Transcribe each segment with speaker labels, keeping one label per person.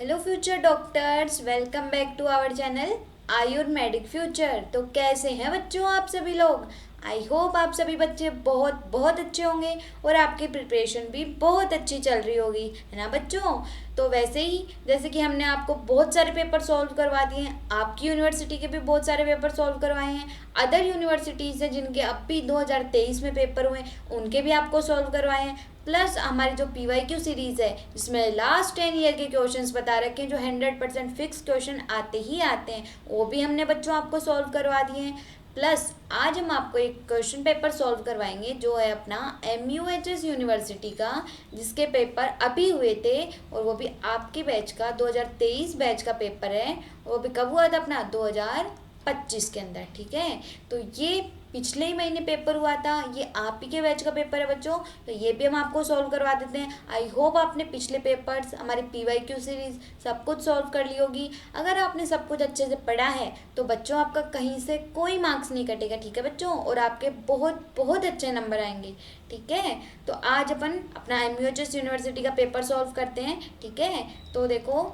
Speaker 1: Hello future doctors, welcome back to our channel ayurvedic future. तो कैसे हैं बच्चों आप सभी लोग। आई होप आप सभी बच्चे बहुत बहुत अच्छे होंगे और आपकी प्रिपरेशन भी बहुत अच्छी चल रही होगी, है ना बच्चों। तो वैसे ही जैसे कि हमने आपको बहुत सारे पेपर सॉल्व करवा दिए हैं, आपकी यूनिवर्सिटी के भी बहुत सारे पेपर सॉल्व करवाए हैं, अदर यूनिवर्सिटीज़ हैं जिनके अब भी 2023 में पेपर हुए उनके भी आपको सॉल्व करवाए हैं। प्लस हमारी जो PYQ सीरीज़ है जिसमें लास्ट 10 ईयर के क्वेश्चंस बता रखे हैं, जो 100% फिक्स क्वेश्चन आते ही आते हैं, वो भी हमने बच्चों आपको सॉल्व करवा दिए हैं। प्लस आज हम आपको एक क्वेश्चन पेपर सॉल्व करवाएंगे जो है अपना MUHS यूनिवर्सिटी का, जिसके पेपर अभी हुए थे और वो भी आपके बैच का 2023 बैच का पेपर है। वो भी कब हुआ था अपना 2025 के अंदर, ठीक है। तो ये पिछले ही महीने पेपर हुआ था, ये आप ही के बैच का पेपर है बच्चों। तो ये भी हम आपको सॉल्व करवा देते हैं। आई होप आपने पिछले पेपर्स हमारे PYQ सीरीज सब कुछ सॉल्व कर ली होगी। अगर आपने सब कुछ अच्छे से पढ़ा है तो बच्चों आपका कहीं से कोई मार्क्स नहीं कटेगा, ठीक है बच्चों, और आपके बहुत बहुत अच्छे नंबर आएंगे, ठीक है। तो आज अपन अपना MUHS यूनिवर्सिटी का पेपर सॉल्व करते हैं, ठीक है। तो देखो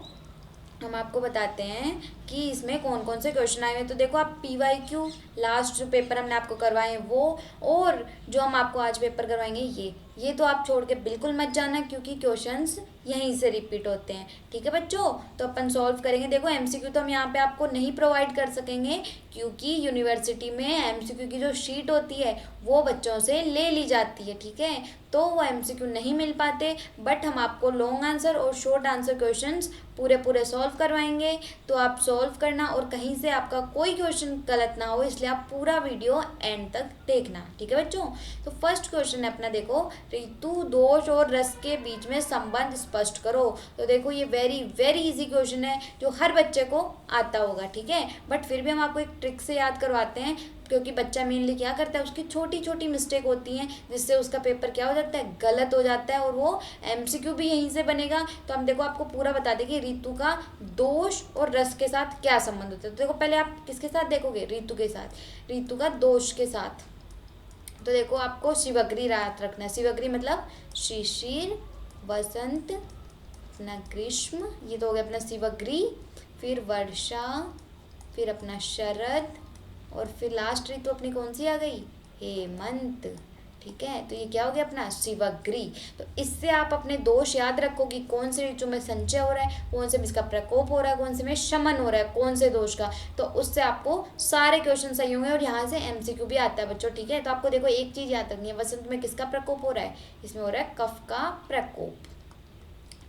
Speaker 1: हम आपको बताते हैं कि इसमें कौन कौन से क्वेश्चन आए हुए हैं। तो देखो आप PYQ लास्ट जो पेपर हमने आपको करवाए हैं वो, और जो हम आपको आज पेपर करवाएंगे ये तो आप छोड़ के बिल्कुल मत जाना, क्योंकि क्वेश्चंस यहीं से रिपीट होते हैं, ठीक है बच्चों। तो अपन सॉल्व करेंगे। देखो MCQ तो हम यहाँ पे आपको नहीं प्रोवाइड कर सकेंगे, क्योंकि यूनिवर्सिटी में MCQ की जो शीट होती है वो बच्चों से ले ली जाती है, ठीक है। तो वो MCQ नहीं मिल पाते, बट हम आपको लॉन्ग आंसर और शॉर्ट आंसर क्वेश्चंस पूरे पूरे सॉल्व करवाएंगे। तो आप सॉल्व करना और कहीं से आपका कोई क्वेश्चन गलत ना हो, इसलिए आप पूरा वीडियो एंड तक देखना, ठीक है बच्चों। तो फर्स्ट क्वेश्चन है अपना, देखो ऋतु दोष और रस के बीच में संबंध स्पष्ट करो। तो देखो ये वेरी वेरी इजी क्वेश्चन है जो हर बच्चे को आता होगा, ठीक है। बट फिर भी हम आपको एक ट्रिक से याद करवाते हैं, क्योंकि बच्चा मेनली क्या करता है, उसकी छोटी छोटी मिस्टेक होती हैं जिससे उसका पेपर क्या हो जाता है, गलत हो जाता है, और वो MCQ भी यहीं से बनेगा। तो हम देखो आपको पूरा बता दें कि ऋतु का दोष और रस के साथ क्या संबंध होता है। तो देखो पहले आप किसके साथ देखोगे, ऋतु के साथ, ऋतु का दोष के साथ। तो देखो आपको शिवग्री याद रखना है। शिवग्री मतलब शिशिर, वसंत, अपना ग्रीष्म, ये तो हो गया अपना शिवग्री, फिर वर्षा, फिर अपना शरद, और फिर लास्ट ऋतु अपनी कौन सी आ गई, हेमंत, ठीक है। तो ये क्या हो गया अपना शिवग्री। तो इससे आप अपने दोष याद रखो कि कौन से ऋतु में संचय हो रहा है, कौन से में इसका प्रकोप हो रहा है, कौन से में शमन हो रहा है, कौन से दोष का। तो उससे आपको सारे क्वेश्चन सही होंगे और यहाँ से MCQ भी आता है बच्चों, ठीक है। तो आपको देखो एक चीज याद रखनी है, वसंत में किसका प्रकोप हो रहा है, इसमें हो रहा है कफ का प्रकोप,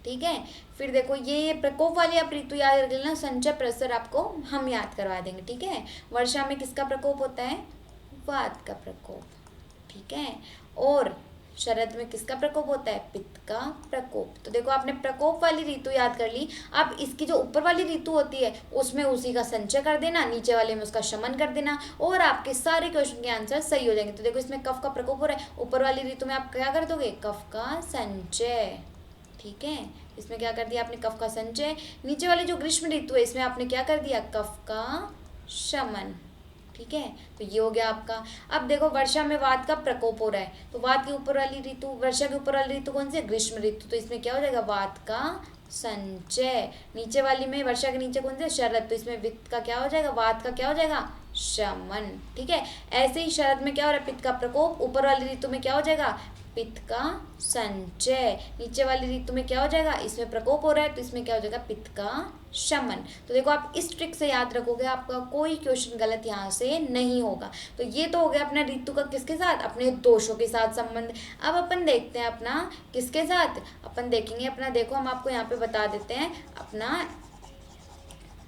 Speaker 1: ठीक है। फिर देखो ये प्रकोप वाली आप ऋतु याद रख लेना, संचय प्रसर आपको हम याद करवा देंगे, ठीक है। वर्षा में किसका प्रकोप होता है, वात का प्रकोप, ठीक है। और शरद में किसका प्रकोप होता है, पित्त का प्रकोप। तो देखो आपने प्रकोप वाली ऋतु याद कर ली। अब इसकी जो ऊपर वाली ऋतु होती है उसमें उसी का संचय कर देना, नीचे वाले में उसका शमन कर देना, और आपके सारे क्वेश्चन के आंसर सही हो जाएंगे। तो देखो इसमें कफ का प्रकोप हो रहा है, ऊपर वाली ऋतु में आप क्या कर दोगे, कफ का संचय, ठीक है। इसमें क्या कर दिया आपने, कफ का संचय। नीचे वाली जो ग्रीष्म ऋतु है इसमें आपने क्या कर दिया, कफ का शमन, ठीक है। तो ये हो गया आपका। अब देखो वर्षा में वात का प्रकोप हो रहा है, तो वात के ऊपर वाली ऋतु, वर्षा के ऊपर वाली ऋतु कौन सी है, ग्रीष्म ऋतु। तो इसमें क्या हो जाएगा, वात का संचय। नीचे वाली में वर्षा के नीचे कौन सी है, शरद। तो इसमें वित्त का क्या हो जाएगा, वात का क्या हो जाएगा, शमन, ठीक है। ऐसे ही शरद में क्या हो रहा है, पित्त का प्रकोप। ऊपर वाली ऋतु में क्या हो जाएगा, पित्त का संचय। नीचे वाली ऋतु में क्या हो जाएगा, इसमें प्रकोप हो रहा है तो इसमें क्या हो जाएगा, पित्त का शमन। तो देखो आप इस ट्रिक से याद रखोगे, आपका कोई क्वेश्चन गलत यहाँ से नहीं होगा। तो ये तो हो गया अपना ऋतु का किसके साथ, अपने दोषों के साथ संबंध। अब अपन देखते हैं अपना किसके साथ, अपन देखेंगे अपना, देखो हम आपको यहाँ पे बता देते हैं अपना,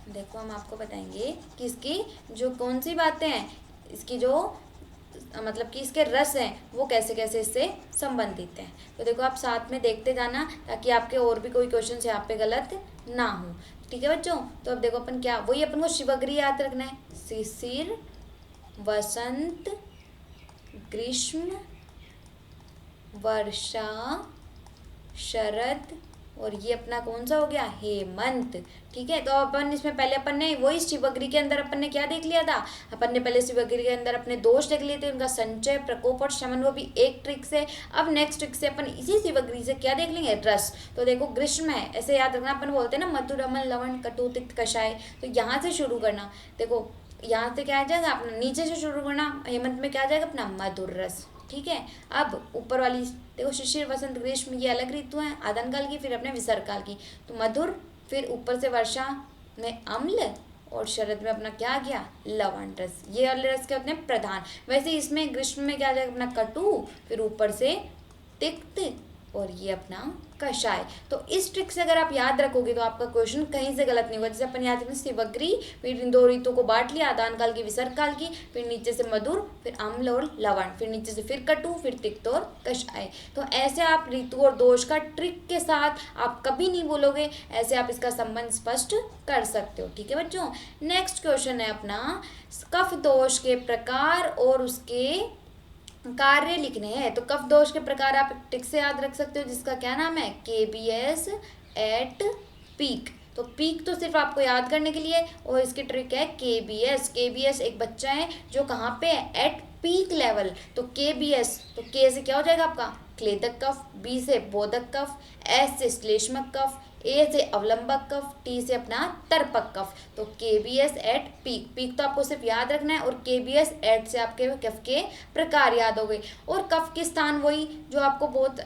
Speaker 1: देखो हम आपको बताएंगे कि इसकी जो कौन सी बातें हैं, इसकी जो मतलब कि इसके रस हैं वो कैसे कैसे इससे संबंधित हैं। तो देखो आप साथ में देखते जाना ताकि आपके और भी कोई क्वेश्चन यहाँ पे गलत ना हो, ठीक है बच्चों। तो अब देखो अपन क्या, वही अपन को शिवग्री याद रखना है, शिशिर, वसंत, ग्रीष्म, वर्षा, शरद और ये अपना कौन सा हो गया, हेमंत। ठीक है, तो अपन इसमें पहले अपन ने वही शिवगरी के अंदर अपन ने क्या देख लिया था, अपन ने पहले शिवगरी के अंदर अपने दोष देख लिए थे, उनका संचय, प्रकोप और शमन, वो भी एक ट्रिक से। अब नेक्स्ट ट्रिक से अपन इसी शिवगरी से क्या देख लेंगे, रस। तो देखो ग्रीष्म है, ऐसे याद रखना, अपन बोलते हैं ना मधुर अमल लवण कटु तिक्त कषाय, तो यहाँ से शुरू करना। देखो यहाँ से क्या आ जाएगा, अपना नीचे से शुरू करना, हेमंत में क्या आ जाएगा अपना मधुर रस। ठीक है, अब ऊपर वाली देखो शिशिर वसंत ग्रीष्म ये अलग ऋतु है आदन काल की, फिर अपने विसर्ग काल की, तो मधुर, फिर ऊपर से वर्षा में अम्ल, और शरद में अपना क्या आ गया, लवण रस। ये वाले रस क्या होते हैं, प्रधान। वैसे इसमें ग्रीष्म में क्या आ जाएगा अपना कटु, फिर ऊपर से तिक्त, और ये अपना कषाय। तो इस ट्रिक से अगर आप याद रखोगे तो आपका क्वेश्चन कहीं से गलत नहीं होगा। जैसे अपन याद रखें शिवगरी, फिर इन दो ऋतु को बांट लिया, आदान काल की विसर्ग काल की, फिर नीचे से मधुर, फिर अम्ल और लवण, फिर नीचे से फिर कटु, फिर तिक्त और कषाय। तो ऐसे आप ऋतु और दोष का ट्रिक के साथ आप कभी नहीं बोलोगे, ऐसे आप इसका संबंध स्पष्ट कर सकते हो। ठीक है बच्चों, नेक्स्ट क्वेश्चन है अपना कफ दोष के प्रकार और उसके कार्य लिखने हैं। तो कफ दोष के प्रकार आप टिक से याद रख सकते हो, जिसका क्या नाम है, KBS एट पीक। तो पीक तो सिर्फ आपको याद करने के लिए, और इसकी ट्रिक है KBS एक बच्चा है जो कहाँ पे है, एट पीक लेवल। तो KBS, तो K से क्या हो जाएगा आपका क्लेदक कफ, B से बोधक कफ, S से श्लेष्मक कफ, A से अवलंबक कफ, T से अपना तर्पक कफ। तो KBS एट पीक, पीक तो आपको सिर्फ याद रखना है, और KBS एट से आपके कफ के प्रकार याद हो गए। और कफ के स्थान वही जो आपको बहुत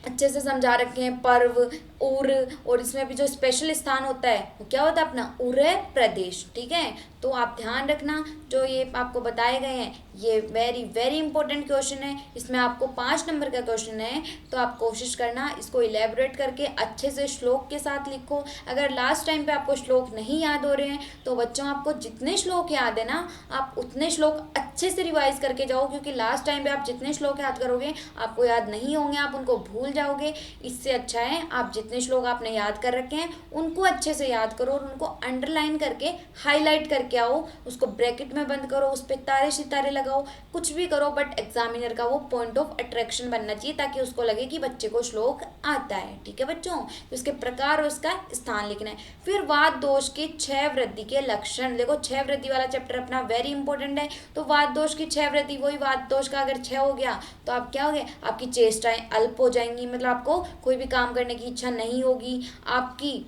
Speaker 1: अच्छे से समझा रखे हैं, पर्व, उर, और इसमें भी जो स्पेशल स्थान होता है वो क्या होता है अपना उरय प्रदेश। ठीक है, तो आप ध्यान रखना जो ये आपको बताए गए हैं, ये वेरी वेरी इंपॉर्टेंट क्वेश्चन है। इसमें आपको 5 नंबर का क्वेश्चन है, तो आप कोशिश करना इसको इलेबोरेट करके अच्छे से श्लोक के साथ लिखो। अगर लास्ट टाइम पे आपको श्लोक नहीं याद हो रहे हैं तो बच्चों आपको जितने श्लोक याद है ना, आप उतने श्लोक अच्छे से रिवाइज करके जाओ, क्योंकि लास्ट टाइम पे आप जितने श्लोक याद करोगे आपको याद नहीं होंगे, आप उनको भूल जाओगे। इससे अच्छा है आप जितने श्लोक आपने याद कर रखे हैं उनको अच्छे से याद करो, और उनको अंडरलाइन करके हाईलाइट करके आओ, उसको ब्रैकेट में बंद करो, उस पर तारे सितारे लगाओ, कुछ भी करो, बट एग्जामिनर का वो पॉइंट ऑफ अट्रैक्शन बनना चाहिए, ताकि उसको लगे कि बच्चे को श्लोक आता है। ठीक है बच्चों, तो उसके प्रकार और उसका स्थान लिखना है। फिर वाद दोष के 6 वृद्धि के लक्षण। देखो 6 वृद्धि वाला चैप्टर अपना वेरी इंपॉर्टेंट है। तो वाद दोष की 6 वृद्धि, वही वाद दोष का अगर 6 हो गया तो आप क्या हो गए, आपकी चेष्टाएं अल्प हो जाएंगी, मतलब आपको कोई भी काम करने की इच्छा नहीं होगी, आपकी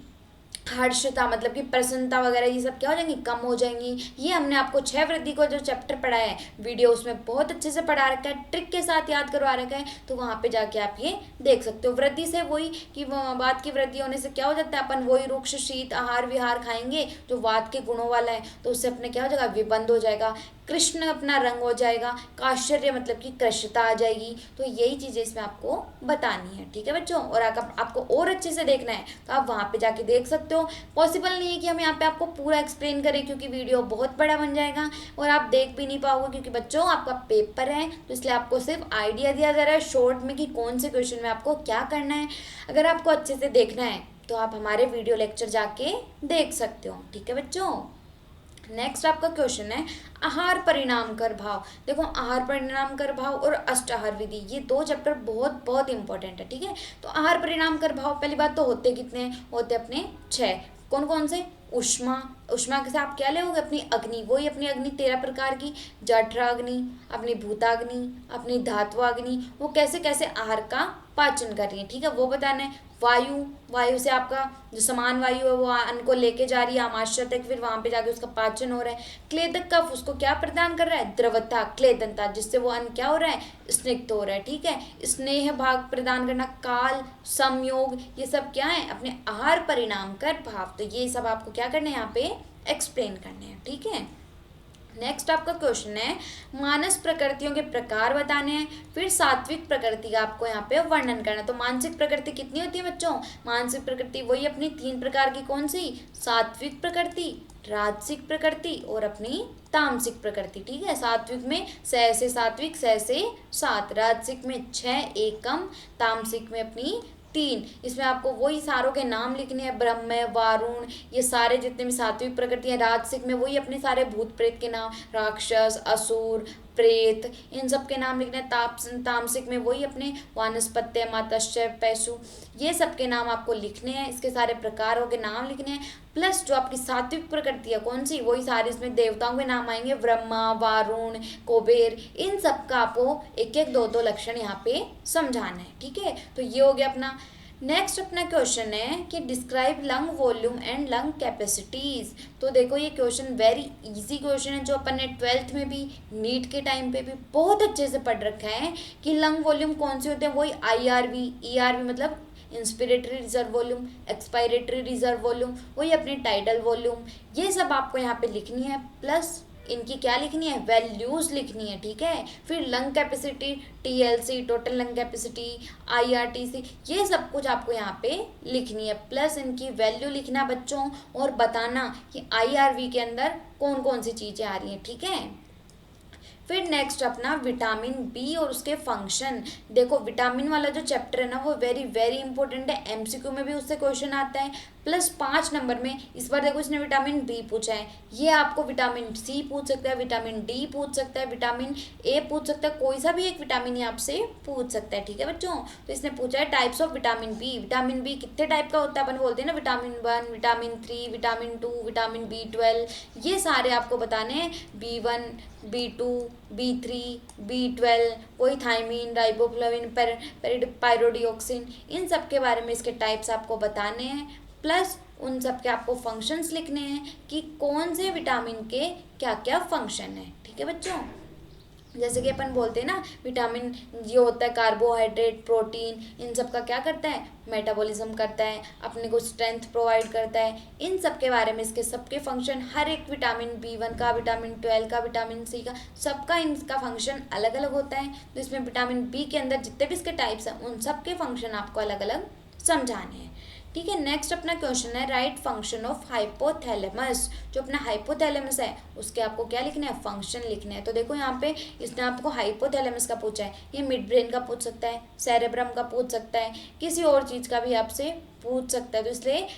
Speaker 1: हर्षता मतलब कि प्रसन्नता वगैरह ये सब क्या हो जाएंगी, कम हो जाएंगी। ये हमने आपको 6 वृद्धि को जो चैप्टर पढ़ाया है वीडियो उसमें बहुत अच्छे से पढ़ा रखा है, ट्रिक के साथ याद करवा रखा है, तो वहाँ पे जाके आप ये देख सकते हो। वृद्धि से वही कि वात की वृद्धि होने से क्या हो जाता है, अपन वही रुक्ष शीत आहार विहार खाएंगे जो वात के गुणों वाला है, तो उससे अपने क्या हो जाएगा, विबंध हो जाएगा, कृष्ण अपना रंग हो जाएगा, काश्चर्य मतलब कि कृष्णता आ जाएगी। तो यही चीज़ें इसमें आपको बतानी है। ठीक है बच्चों, और आपको और अच्छे से देखना है तो आप वहाँ पे जाके देख सकते हो। पॉसिबल नहीं है कि हम यहाँ पे आपको पूरा एक्सप्लेन करें, क्योंकि वीडियो बहुत बड़ा बन जाएगा और आप देख भी नहीं पाओगे, क्योंकि बच्चों आपका पेपर है, तो इसलिए आपको सिर्फ आइडिया दिया जा रहा है शॉर्ट में कि कौन से क्वेश्चन में आपको क्या करना है। अगर आपको अच्छे से देखना है तो आप हमारे वीडियो लेक्चर जाके देख सकते हो। ठीक है बच्चों, नेक्स्ट आपका क्वेश्चन है आहार परिणाम कर भाव। देखो आहार परिणाम कर भाव और अष्टाहार विधि, ये 2 चैप्टर बहुत बहुत इंपॉर्टेंट है। ठीक है, तो आहार परिणाम कर भाव पहली बात तो होते कितने होते अपने 6। कौन कौन से, उष्मा, उष्मा के साथ आप क्या लोगे, अपनी अग्नि, वही अपनी अग्नि 13 प्रकार की, जठराग्नि, अपनी भूताग्नि, अपनी धात्वाग्नि, वो कैसे कैसे आहार का पाचन कर रही है। ठीक है, वो बताना है। वायु, वायु से आपका जो समान वायु है वो अन्न को लेके जा रही है आमाशय तक, फिर वहां पे जाके उसका पाचन हो रहा है। क्लेदक कफ उसको क्या प्रदान कर रहा है, द्रवता, क्लेदनता, जिससे वो अन्न क्या हो रहा है, स्निग्ध हो रहा है। ठीक है, स्नेह भाग प्रदान करना, काल, संयोग, ये सब क्या है अपने आहार परिणाम कर भाव। तो ये सब आपको क्या करना है यहाँ पे एक्सप्लेन करने हैं। ठीक है, नेक्स्ट आपका क्वेश्चन है मानस प्रकृतियों के प्रकार बताने हैं, फिर सात्विक प्रकृति का आपको यहाँ पे वर्णन करना है। तो मानसिक प्रकृति कितनी होती है बच्चों, मानसिक प्रकृति वही अपनी 3 प्रकार की, कौन सी, सात्विक प्रकृति, राजसिक प्रकृति और अपनी तामसिक प्रकृति। ठीक है, सात्विक में 6 से सात्विक, 6 से 7, राजसिक में 6 एक कम, तामसिक में अपनी 3। इसमें आपको वही सारों के नाम लिखने हैं, ब्रह्म, वारुण, ये सारे जितने भी सात्विक प्रकृति है। राजसिक में वही अपने सारे भूत प्रेत के नाम, राक्षस, असुर, प्रेत, इन सब के नाम लिखने हैं। तामसिक में वही अपने वानस्पत्य, मातस्य, पैसु, ये सब के नाम आपको लिखने हैं। इसके सारे प्रकारों के नाम लिखने हैं। प्लस जो आपकी सात्विक प्रकृति है कौन सी, वही सारे इसमें देवताओं के नाम आएंगे, ब्रह्मा, वारुण, कुबेर, इन सब का आपको एक एक दो दो लक्षण यहाँ पे समझाना है। ठीक है, तो ये हो गया अपना। नेक्स्ट अपना क्वेश्चन है कि describe lung volume and lung capacities. तो देखो ये क्वेश्चन वेरी इजी क्वेश्चन है, जो अपन ने 12th में भी, नीट के टाइम पे भी बहुत अच्छे से पढ़ रखा है कि लंग वॉल्यूम कौन से होते हैं। वही IRV, ERV मतलब inspiratory reserve volume, expiratory reserve volume, वही अपनी टाइडल वॉल्यूम, ये सब आपको यहाँ पे लिखनी है। प्लस इनकी क्या लिखनी है, वैल्यूज लिखनी है। ठीक है, फिर lung capacity, TLC, total lung capacity, IRTC, ये सब कुछ आपको यहाँ पे लिखनी है। प्लस इनकी वैल्यू लिखना बच्चों, और बताना कि IRV के अंदर कौन कौन सी चीज़ें आ रही हैं। ठीक है, फिर नेक्स्ट अपना विटामिन बी और उसके फंक्शन। देखो विटामिन वाला जो चैप्टर है ना, वो वेरी वेरी इंपॉर्टेंट है, MCQ में भी उससे क्वेश्चन आता है। प्लस 5 नंबर में इस बार देखो इसने विटामिन बी पूछा है, ये आपको विटामिन सी पूछ सकता है, विटामिन डी पूछ सकता है, विटामिन ए पूछ सकता है, कोई सा भी एक विटामिन ये आपसे पूछ सकता है। ठीक है बच्चों, तो इसने पूछा है types of vitamin B. Vitamin B कितने टाइप का होता है, अपन बोलते हैं ना vitamin 1, vitamin 3, vitamin 2, vitamin B12, ये सारे आपको बताने हैं। B1, B2, B3, B12, वही थायमीन, राइबोफ्लाविन, पायरोडियोक्सिन, इन सब के बारे में इसके टाइप्स आपको बताने हैं। प्लस उन सब के आपको फंक्शंस लिखने हैं कि कौन से विटामिन के क्या क्या फंक्शन है। ठीक है बच्चों, जैसे कि अपन बोलते हैं ना विटामिन ये होता है कार्बोहाइड्रेट, प्रोटीन, इन सब का क्या करता है, मेटाबॉलिज्म करता है, अपने को स्ट्रेंथ प्रोवाइड करता है। इन सब के बारे में इसके सबके फंक्शन, हर एक विटामिन B1 का, विटामिन 12 का, विटामिन C का, सबका इनका फंक्शन अलग अलग होता है। तो इसमें विटामिन बी के अंदर जितने भी इसके टाइप्स हैं उन सब के फंक्शन आपको अलग अलग समझाने हैं। ठीक है, नेक्स्ट अपना क्वेश्चन है राइट फंक्शन ऑफ हाइपोथैलेमस। जो अपना हाइपोथैलेमस है उसके आपको क्या लिखना है, फंक्शन लिखने हैं। तो देखो यहाँ पे इसने आपको हाइपोथैलेमस का पूछा है, ये मिड ब्रेन का पूछ सकता है, सेरेब्रम का पूछ सकता है, किसी और चीज़ का भी आपसे पूछ सकता है। तो इसलिए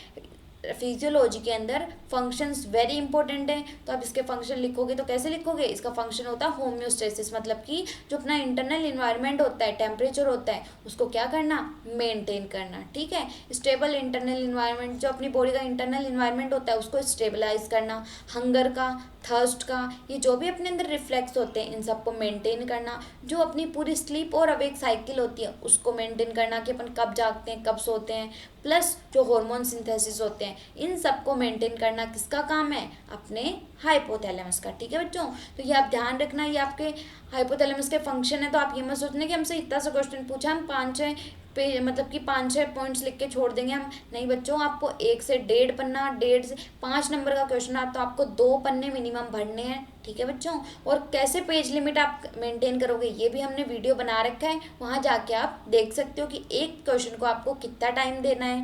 Speaker 1: फिजियोलॉजी के अंदर फंक्शंस वेरी इंपॉर्टेंट है। तो आप इसके फंक्शन लिखोगे तो कैसे लिखोगे, इसका फंक्शन होता है होम्योस्टेसिस, मतलब कि जो अपना इंटरनल इन्वायरमेंट होता है, टेम्परेचर होता है, उसको क्या करना, मेंटेन करना। ठीक है, स्टेबल इंटरनल इन्वायरमेंट, जो अपनी बॉडी का इंटरनल इन्वायरमेंट होता है उसको स्टेबलाइज करना। हंगर का, थर्स्ट का, ये जो भी अपने अंदर रिफ्लेक्स होते हैं इन सबको मेंटेन करना। जो अपनी पूरी स्लीप और अवेक साइकिल होती है उसको मेंटेन करना कि अपन कब जागते हैं कब सोते हैं। प्लस जो हार्मोन सिंथेसिस होते हैं इन सबको मेंटेन करना किसका काम है, अपने हाइपोथैलेमस का। ठीक है बच्चों, तो ये आप ध्यान रखना, ये आपके हाइपोथैलेमस के फंक्शन है। तो आप ये मत सोचना कि हमसे इतना सा क्वेश्चन पूछा हम 5-6 पे मतलब कि 5-6 पॉइंट्स लिख के छोड़ देंगे हम, नहीं बच्चों, आपको 1 से 1.5 पन्ना, 1.5 से 5 नंबर का क्वेश्चन है तो आपको 2 पन्ने मिनिमम भरने हैं। ठीक है बच्चों, और कैसे पेज लिमिट आप मेंटेन करोगे ये भी हमने वीडियो बना रखा है, वहाँ जाके आप देख सकते हो कि एक क्वेश्चन को आपको कितना टाइम देना है,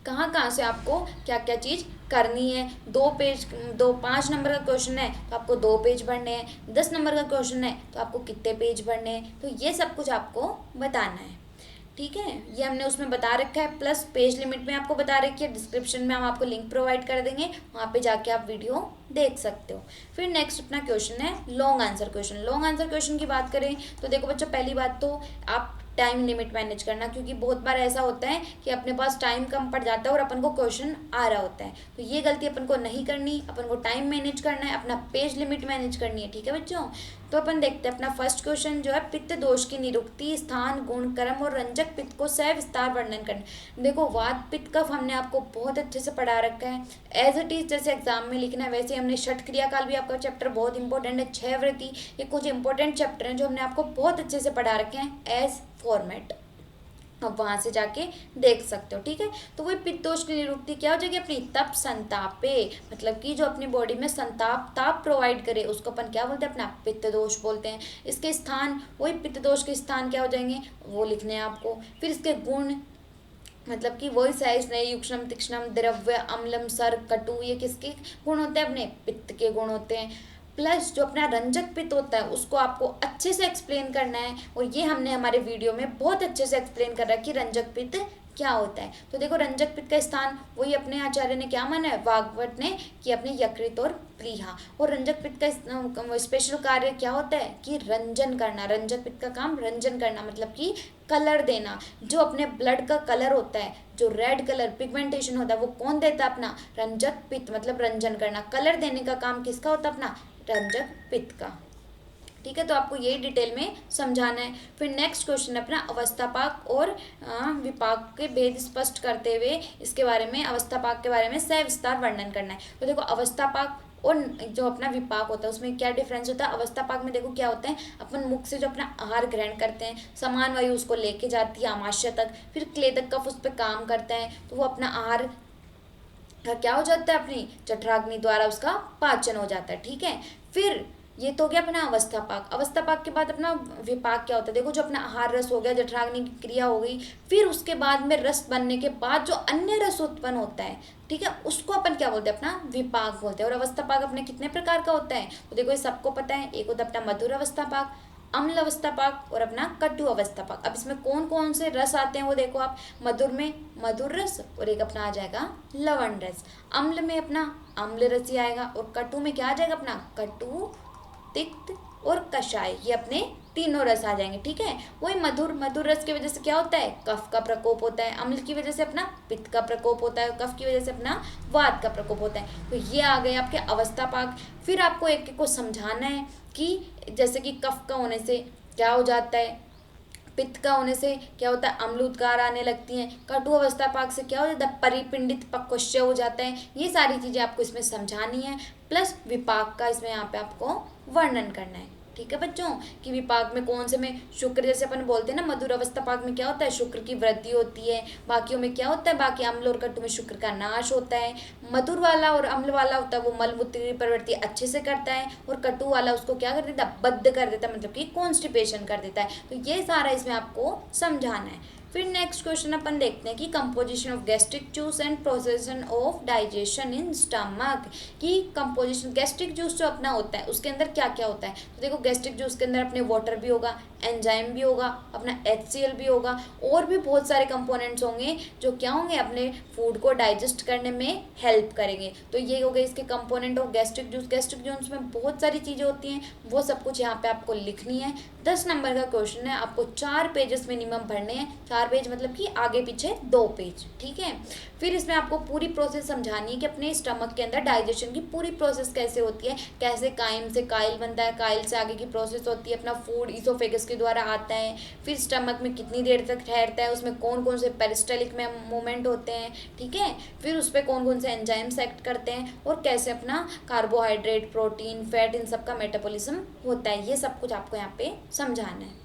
Speaker 1: कहाँ कहाँ से आपको क्या क्या चीज़ करनी है। 5 नंबर का क्वेश्चन है तो आपको 2 पेज भरने हैं, 10 नंबर का क्वेश्चन है तो आपको कितने पेज भरने हैं, तो ये सब कुछ आपको बताना है। ठीक है, ये हमने उसमें बता रखा है। प्लस पेज लिमिट में आपको बता रखी है, डिस्क्रिप्शन में हम आपको लिंक प्रोवाइड कर देंगे, वहाँ पे जाके आप वीडियो देख सकते हो। फिर नेक्स्ट अपना क्वेश्चन है long answer question. Long answer question की बात करें तो देखो बच्चों, पहली बात तो आप टाइम लिमिट मैनेज करना, क्योंकि बहुत बार ऐसा होता है कि अपने पास टाइम कम पड़ जाता है और अपन को क्वेश्चन आ रहा होता है, तो ये गलती अपन को नहीं करनी। अपन को टाइम मैनेज करना है, अपना पेज लिमिट मैनेज करनी है। ठीक है बच्चों, तो अपन देखते हैं अपना फर्स्ट क्वेश्चन जो है पित्त दोष की निरुक्ति, स्थान, गुण, कर्म और रंजक पित्त को सविस्तार वर्णन करना। देखो वात पित्त कफ हमने आपको बहुत अच्छे से पढ़ा रखा है, एज इट इज जैसे एग्जाम में लिखना है वैसे हमने षट क्रियाकाल भी आपका चैप्टर बहुत इंपॉर्टेंट है, 6 वृत्ति, ये कुछ इंपॉर्टेंट चैप्टर हैं जो हमने आपको बहुत अच्छे से पढ़ा रखे हैं एज फॉर्मेट, अब वहां से जाके देख सकते हो। ठीक है, तो वही पित्त दोष की निरुक्ति क्या हो जाएगी, अपनी तप संतापे, मतलब कि जो अपनी बॉडी में संताप ताप प्रोवाइड करे उसको अपन क्या बोलते हैं, अपना पित्त दोष बोलते हैं। इसके स्थान, वही पित्त दोष के स्थान क्या हो जाएंगे वो लिखने हैं आपको। फिर इसके गुण, मतलब कि वही साइज नहीं, युक्षणम, तीक्ष्णम, द्रव्य, अम्लम, सर्ग, कटु, ये किसके गुण होते हैं, अपने पित्त के गुण होते हैं। प्लस जो अपना रंजक पित्त होता है उसको आपको अच्छे से एक्सप्लेन करना है, और ये हमने हमारे वीडियो में बहुत अच्छे से एक्सप्लेन कर रहा है कि रंजक पित्त क्या होता है। तो देखो रंजक पित्त का स्थान वही अपने आचार्य ने क्या माना है, वाग्भट ने, कि अपने यकृत और प्लीहा। और रंजक पित्त का स्पेशल कार्य क्या होता है कि रंजन करना। रंजक पित्त का काम रंजन करना मतलब कि कलर देना। जो अपने ब्लड का कलर होता है, जो रेड कलर पिगमेंटेशन होता है, वो कौन देता है, अपना रंजक पित्त, मतलब रंजन करना। कलर देने का काम किसका होता है, अपना रंजक पित्त का। ठीक है, तो आपको यही डिटेल में समझाना है। फिर नेक्स्ट क्वेश्चन अपना अवस्थापाक और विपाक के भेद स्पष्ट करते हुए इसके बारे में, अवस्थापाक के बारे में सविस्तार वर्णन करना है। तो देखो अवस्थापाक और जो अपना विपाक होता है उसमें क्या डिफरेंस होता है। अवस्थापाक में देखो क्या होता है, अपन मुख से जो अपना आहार ग्रहण करते हैं, समान वायु उसको लेके जाती है आमाशय तक, फिर क्लेदक कफ उस पर काम करता है, तो वो अपना आहार का क्या हो जाता है, अपनी जठराग्नि द्वारा उसका पाचन हो जाता है। ठीक है, फिर ये तो हो गया अपना अवस्थापाक। अवस्थापाक के बाद अपना विपाक क्या होता है, देखो जो अपना आहार रस हो गया, जठराग्नि की क्रिया हो गई, फिर उसके बाद में रस बनने के बाद जो अन्य रस उत्पन्न होता है, ठीक है, उसको अपन क्या बोलते हैं, अपना विपाक बोलते हैं। और अवस्थापाक अपने कितने प्रकार का होता है, तो देखो ये सबको पता है। एक होता है अपना मधुर अवस्थापाक, अम्ल अवस्थापाक और अपना कटु अवस्थापाक। अब इसमें कौन कौन से रस आते हैं वो देखो आप। मधुर में मधुर रस और एक अपना आ जाएगा लवण रस। अम्ल में अपना अम्ल रस ही आएगा, और कटु में क्या आ जाएगा, अपना कटु, तिक्त और कषाय, ये अपने तीनों रस आ जाएंगे। ठीक है, वही मधुर रस की वजह से क्या होता है, कफ का प्रकोप होता है। अम्ल की वजह से अपना पित्त का प्रकोप होता है, कफ की वजह से अपना वात का प्रकोप होता है। तो ये आ गए आपके अवस्थापाक। फिर आपको एक एक को समझाना है कि जैसे कि कफ का होने से क्या हो जाता है, पित्त का होने से क्या होता है, अम्ल उद्गार आने लगती हैं। कटु अवस्थापाक से क्या हो जाता है, परिपिंडित पक्वश्य हो जाता है। ये सारी चीज़ें आपको इसमें समझानी है, प्लस विपाक का इसमें यहाँ पे आपको वर्णन करना है। ठीक है बच्चों, कि विपाक में कौन से में शुक्र, जैसे अपन बोलते हैं ना, मधुर अवस्थापाक में क्या होता है, शुक्र की वृद्धि होती है। बाकियों में क्या होता है, बाकी अम्ल और कटु में शुक्र का नाश होता है। मधुर वाला और अम्ल वाला होता है वो मलमूत्र की प्रवृत्ति अच्छे से करता है, और कटु वाला उसको क्या कर देता है, बद्ध कर देता है, मतलब कि कॉन्स्टिपेशन कर देता है। तो ये सारा इसमें आपको समझाना है। फिर नेक्स्ट क्वेश्चन अपन देखते हैं कि composition of gastric juice and प्रोसेसन of digestion in stomach. कि कंपोजिशन गैस्ट्रिक जूस जो अपना होता है उसके अंदर क्या क्या होता है। तो देखो गैस्ट्रिक जूस के अंदर अपने वाटर भी होगा, एंजाइम भी होगा, अपना HCl भी होगा, और भी बहुत सारे कंपोनेंट्स होंगे जो क्या होंगे, अपने फूड को डाइजेस्ट करने में हेल्प करेंगे। तो ये हो गए इसके component of gastric juice. Gastric juice में बहुत सारी चीज़ें होती हैं, वो सब कुछ यहाँ पे आपको लिखनी है। 10 नंबर का क्वेश्चन है, आपको 4 पेजेस मिनिमम भरने हैं। 4 पेज मतलब कि आगे पीछे 2 पेज। ठीक है, फिर इसमें आपको पूरी प्रोसेस समझानी है कि अपने स्टमक के अंदर डाइजेशन की पूरी प्रोसेस कैसे होती है, कैसे काइम से काइल बनता है, काइल से आगे की प्रोसेस होती है, अपना फूड ईसोफेगस के द्वारा आता है, फिर स्टमक में कितनी देर तक ठहरता है, उसमें कौन कौन से पेरिस्टलिक में मूवमेंट होते हैं। ठीक है, फिर उस पर कौन कौन से एंजाइम्स एक्ट करते हैं, और कैसे अपना कार्बोहाइड्रेट, प्रोटीन, फैट, इन सब का मेटाबॉलिज्म होता है। ये सब कुछ आपको यहाँ पे समझाना है।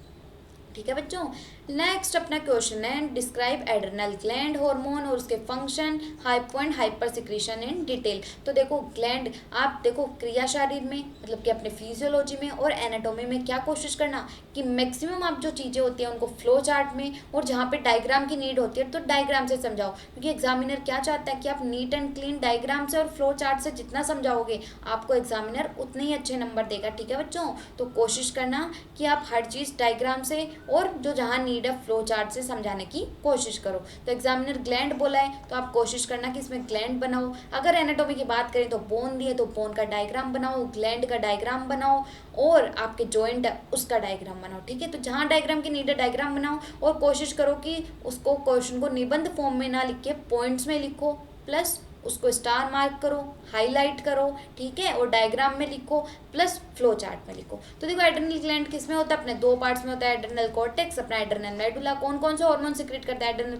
Speaker 1: ठीक है बच्चों, नेक्स्ट अपना क्वेश्चन है डिस्क्राइब एड्रेनल ग्लैंड हार्मोन और उसके function, hypo and hyper secretion in detail. तो देखो ग्लैंड, आप देखो क्रिया शरीर में मतलब कि अपने फिजियोलॉजी में और एनाटोमी में क्या कोशिश करना कि मैक्सिमम आप जो चीज़ें होती हैं उनको फ्लो चार्ट में, और जहाँ पे डायग्राम की नीड होती है तो डायग्राम से समझाओ, क्योंकि एग्जामिनर क्या चाहता है कि आप नीट एंड क्लीन डायग्राम से और फ्लो चार्ट से जितना समझाओगे आपको एग्जामिनर उतने ही अच्छे नंबर देगा। ठीक है बच्चों, तो कोशिश करना कि आप हर चीज़ डायग्राम से और जो जहाँ नीड है फ्लो चार्ट से समझाने की कोशिश करो। तो एग्जामिनर ग्लैंड बोला है तो आप कोशिश करना कि इसमें ग्लैंड बनाओ। अगर एनाटॉमी की बात करें तो बोन दिए तो बोन का डायग्राम बनाओ, ग्लैंड का डायग्राम बनाओ, और आपके जॉइंट है उसका डायग्राम बनाओ। ठीक है, तो जहाँ डायग्राम की नीड है डायग्राम बनाओ, और कोशिश करो कि उसको क्वेश्चन को निबंध फॉर्म में ना लिख के पॉइंट्स में लिखो, प्लस उसको स्टार मार्क करो, हाईलाइट करो। ठीक है, और डायग्राम में लिखो प्लस फ्लो चार्ट में लिखो। तो देखो एड्रेनल ग्लैंड किस में होता है, अपने 2 पार्ट्स में होता है, एड्रेनल कॉर्टेक्स, अपना एड्रेनल मेडुला। कौन कौन से हार्मोन सिक्रेट करता है एड्रेनल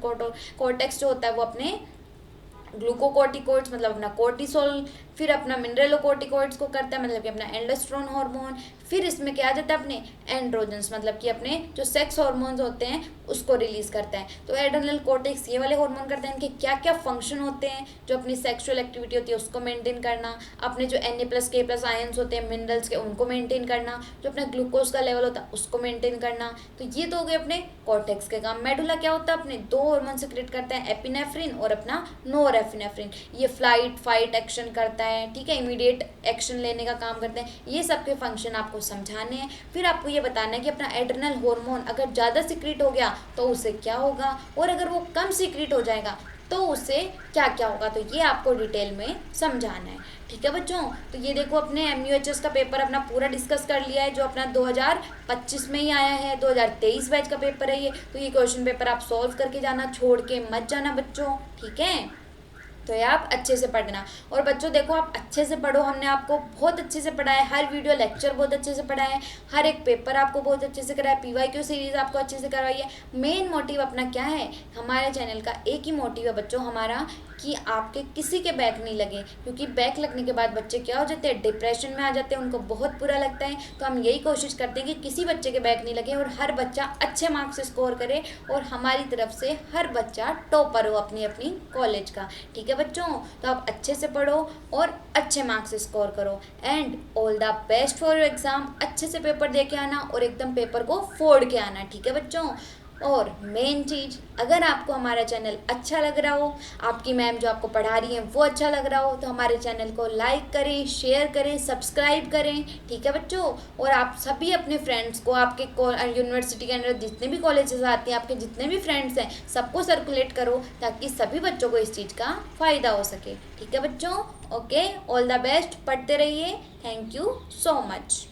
Speaker 1: कॉर्टेक्स जो होता है वो अपने ग्लूकोकॉर्टिकॉइड्स मतलब अपना कोर्टिसोल, फिर अपना मिनरलोकॉर्टिकॉइड्स को करता है मतलब कि अपना एंडोस्टेरोन हार्मोन। फिर इसमें क्या आ जाता है अपने एंड्रोजन्स मतलब कि अपने जो सेक्स हार्मोन्स होते हैं उसको रिलीज करता है। तो एड्रेनल कॉर्टेक्स ये वाले हार्मोन करते हैं, इनके क्या क्या फंक्शन होते हैं, जो अपनी सेक्सुअल एक्टिविटी होती है उसको मेंटेन करना, अपने जो Na+K+ आयंस होते हैं मिनरल्स के उनको मेंटेन करना, जो अपना ग्लूकोज का लेवल होता है उसको मेंटेन करना। तो ये तो हो गए अपने कॉर्टेक्स के काम। मेडुला क्या होता है, अपने 2 हार्मोन सिक्रेट करता है, एपिनेफ्रिन और अपना नोरेपिनेफ्रिन। ये फ्लाइट फाइट एक्शन करता है, ठीक है, इमीडिएट एक्शन लेने का काम करते हैं। ये सब के फंक्शन आपको समझाने हैं। फिर आपको ये बताना है कि अपना एड्रेनल हार्मोन अगर ज़्यादा सीक्रेट हो गया तो उससे क्या होगा, और अगर वो कम सीक्रेट हो जाएगा तो उससे क्या क्या होगा। तो ये आपको डिटेल में समझाना है, ठीक है बच्चों। तो ये देखो अपने MUHS का पेपर अपना पूरा डिस्कस कर लिया है, जो अपना 2025 में ही आया है, 2023 बैच का पेपर है ये। तो ये क्वेश्चन पेपर आप सॉल्व करके जाना, छोड़ के मत जाना बच्चों, ठीक है। तो ये आप अच्छे से पढ़ना। और बच्चों देखो आप अच्छे से पढ़ो, हमने आपको बहुत अच्छे से पढ़ाया, हर वीडियो लेक्चर बहुत अच्छे से पढ़ाया है, हर एक पेपर आपको बहुत अच्छे से कराया, PYQ सीरीज आपको अच्छे से करवाई है। मेन मोटिव अपना क्या है, हमारे चैनल का एक ही मोटिव है बच्चों हमारा, कि आपके किसी के बैक नहीं लगे। क्योंकि बैक लगने के बाद बच्चे क्या हो जाते हैं, डिप्रेशन में आ जाते हैं, उनको बहुत बुरा लगता है। तो हम यही कोशिश करते हैं कि किसी बच्चे के बैक नहीं लगे और हर बच्चा अच्छे मार्क्स स्कोर करे, और हमारी तरफ से हर बच्चा टॉपर हो अपनी अपनी कॉलेज का, ठीक है बच्चों। तो आप अच्छे से पढ़ो और अच्छे मार्क्स स्कोर करो, and all the best for your exam. अच्छे से पेपर दे के आना और एकदम पेपर को फोड़ के आना, ठीक है बच्चों। और मेन चीज़, अगर आपको हमारा चैनल अच्छा लग रहा हो, आपकी मैम जो आपको पढ़ा रही है वो अच्छा लग रहा हो, तो हमारे चैनल को लाइक करें, शेयर करें, सब्सक्राइब करें, ठीक है बच्चों। और आप सभी अपने फ्रेंड्स को, आपके यूनिवर्सिटी के अंदर जितने भी कॉलेजेस आते हैं, आपके जितने भी फ्रेंड्स हैं, सबको सर्कुलेट करो, ताकि सभी बच्चों को इस चीज़ का फ़ायदा हो सके, ठीक है बच्चों। ओके, ऑल द बेस्ट, पढ़ते रहिए। Thank you so much.